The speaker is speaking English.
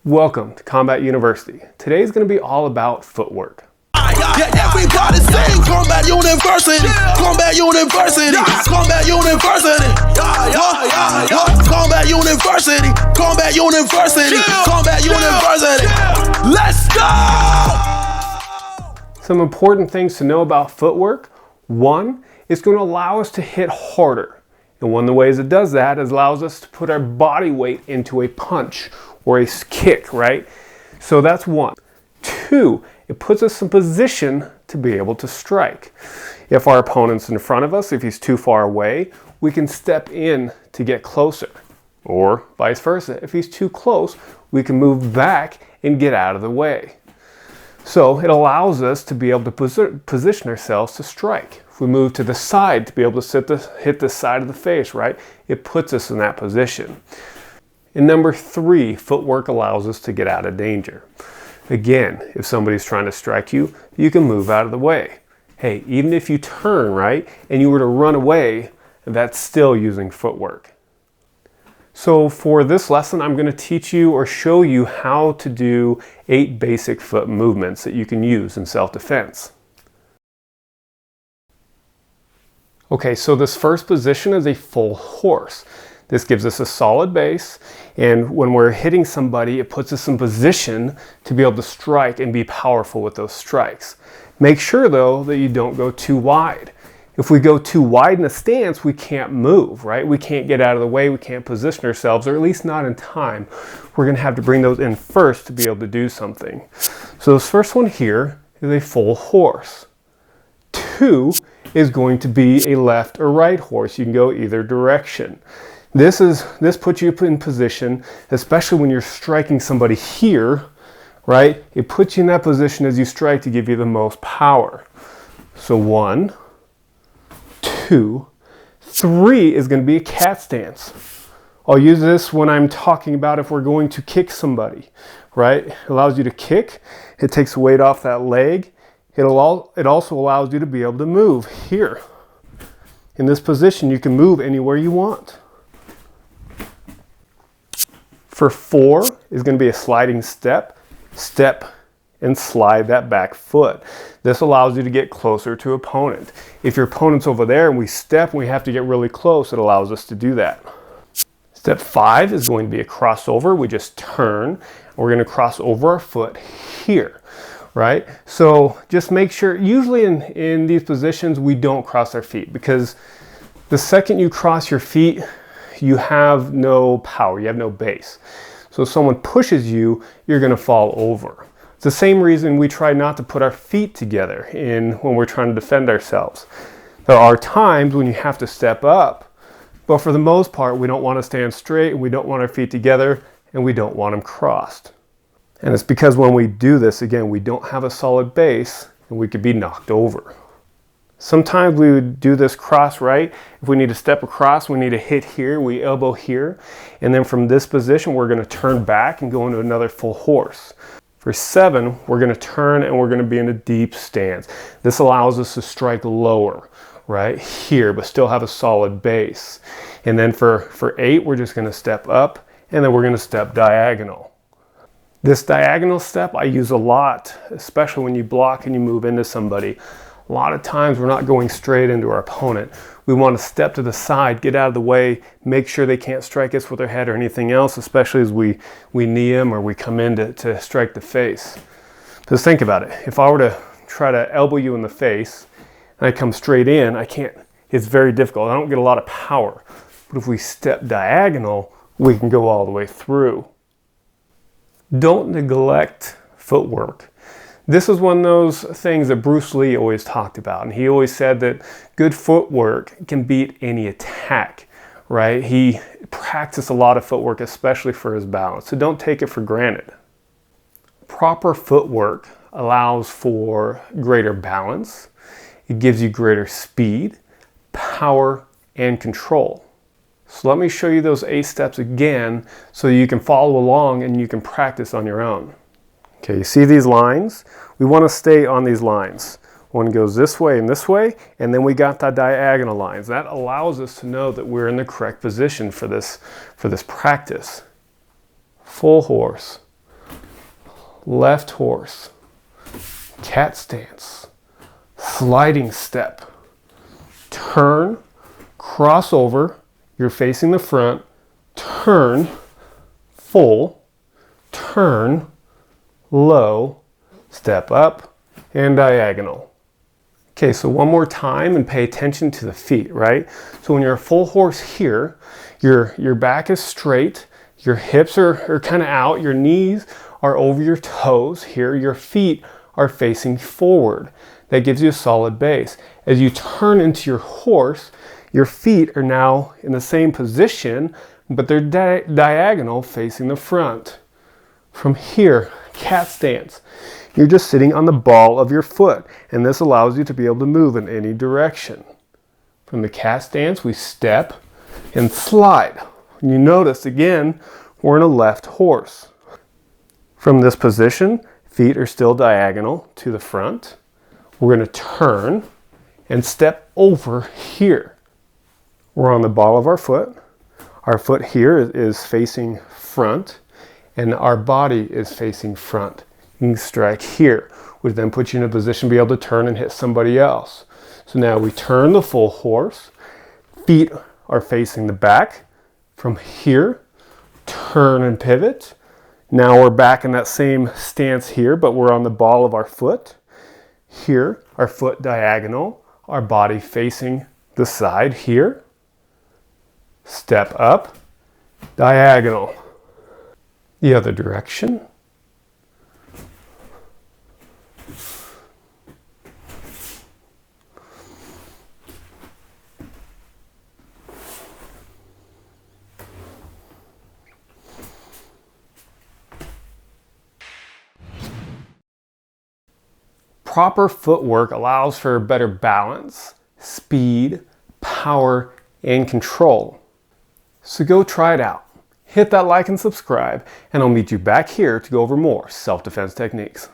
Welcome to Combat University. Today is going to be all about footwork. Yeah, everybody sing Combat University, Combat University, Combat University, Combat University, Combat University, Combat University. Let's go! Some important things to know about footwork. One, it's going to allow us to hit harder. And one of the ways it does that is allows us to put our body weight into a punch or a kick, right? So that's one. Two, it puts us in position to be able to strike. If our opponent's in front of us, if he's too far away, we can step in to get closer. Or vice versa, if he's too close, we can move back and get out of the way. So it allows us to be able to position ourselves to strike. If we move to the side to be able to hit the side of the face, right? It puts us in that position. And number three, footwork allows us to get out of danger. Again, if somebody's trying to strike you, you can move out of the way. Hey, even if you turn, right, and you were to run away, that's still using footwork. So for this lesson, I'm going to teach you or show you how to do 8 basic foot movements that you can use in self-defense. Okay, so this first position is a full horse. This gives us a solid base, and when we're hitting somebody, it puts us in position to be able to strike and be powerful with those strikes. Make sure though that you don't go too wide. If we go too wide in a stance, we can't move, right? We can't get out of the way, we can't position ourselves, or at least not in time. We're gonna have to bring those in first to be able to do something. So this first one here is a full horse. 2 is going to be a left or right horse. You can go either direction. This puts you in position, especially when you're striking somebody here, right? It puts you in that position as you strike to give you the most power. So 1, 2, 3 is going to be a cat stance. I'll use this when I'm talking about if we're going to kick somebody, right? It allows you to kick. It takes the weight off that leg. It also allows you to be able to move here. In this position, you can move anywhere you want. For 4 is going to be a sliding step, and slide that back foot. This allows you to get closer to opponent. If your opponent's over there and we step and we have to get really close, it allows us to do that. Step 5 is going to be a crossover. We just turn, and we're going to cross over our foot here, right? So just make sure, usually in these positions, we don't cross our feet, because the second you cross your feet, you have no power, you have no base. So if someone pushes you, you're going to fall over. It's the same reason we try not to put our feet together when we're trying to defend ourselves. There are times when you have to step up, but for the most part, we don't want to stand straight, and we don't want our feet together, and we don't want them crossed. And it's because when we do this, again, we don't have a solid base, and we could be knocked over. Sometimes we would do this cross right. If we need to step across, we need to hit here, we elbow here. And then from this position, we're going to turn back and go into another full horse. For 7, we're going to turn and we're going to be in a deep stance. This allows us to strike lower, right here, but still have a solid base. And then for 8, we're just going to step up, and then we're going to step diagonal. This diagonal step I use a lot, especially when you block and you move into somebody. A lot of times we're not going straight into our opponent. We want to step to the side, get out of the way, make sure they can't strike us with their head or anything else, especially as we knee them or we come in to strike the face. Just think about it. If I were to try to elbow you in the face and I come straight in, it's very difficult. I don't get a lot of power. But if we step diagonal, we can go all the way through. Don't neglect footwork. This is one of those things that Bruce Lee always talked about, and he always said that good footwork can beat any attack, right? He practiced a lot of footwork, especially for his balance, so don't take it for granted. Proper footwork allows for greater balance. It gives you greater speed, power, and control. So let me show you those 8 steps again so you can follow along and you can practice on your own. Okay, you see these lines? We want to stay on these lines. One goes this way, and then we got the diagonal lines. That allows us to know that we're in the correct position for this practice. Full horse. left horse, cat stance, sliding step, turn, cross over, you're facing the front, turn, full, turn, low, step up, and diagonal. Okay, so one more time and pay attention to the feet, right? So when you're a full horse here, your back is straight, your hips are kind of out, your knees are over your toes. Here, your feet are facing forward. That gives you a solid base. As you turn into your horse, your feet are now in the same position, but they're diagonal facing the front. From here, cat stance. You're just sitting on the ball of your foot, and this allows you to be able to move in any direction. From the cat stance, we step and slide. You notice, again, we're in a left horse. From this position, feet are still diagonal to the front. We're going to turn and step over here. We're on the ball of our foot. Our foot here is facing front, and our body is facing front. You can strike here, which then puts you in a position to be able to turn and hit somebody else. So now we turn the full horse. Feet are facing the back. From here, turn and pivot. Now we're back in that same stance here, but we're on the ball of our foot. Here, our foot diagonal, our body facing the side here. Step up, diagonal. The other direction. Proper footwork allows for better balance, speed, power, and control. So go try it out. Hit that like and subscribe, and I'll meet you back here to go over more self-defense techniques.